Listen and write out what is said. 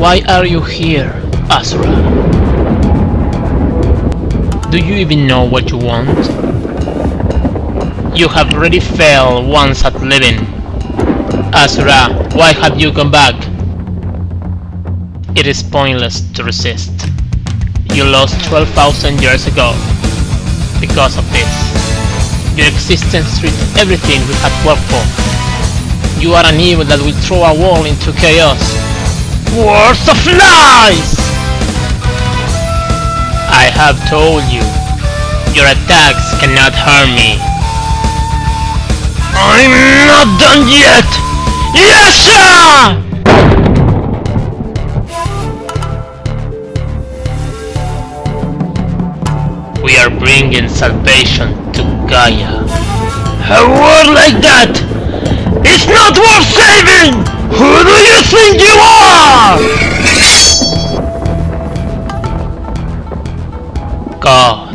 Why are you here, Asura? Do you even know what you want? You have already failed once at living. Asura, why have you come back? It is pointless to resist. You lost 12,000 years ago. Because of this, your existence stripped everything we had worked for. You are an evil that will throw our world into chaos. Words of lies! I have told you, your attacks cannot harm me. I'm not done yet! Yasha! We are bringing salvation to Gaia. A world like that is not worth saving! Who do you think you are? God.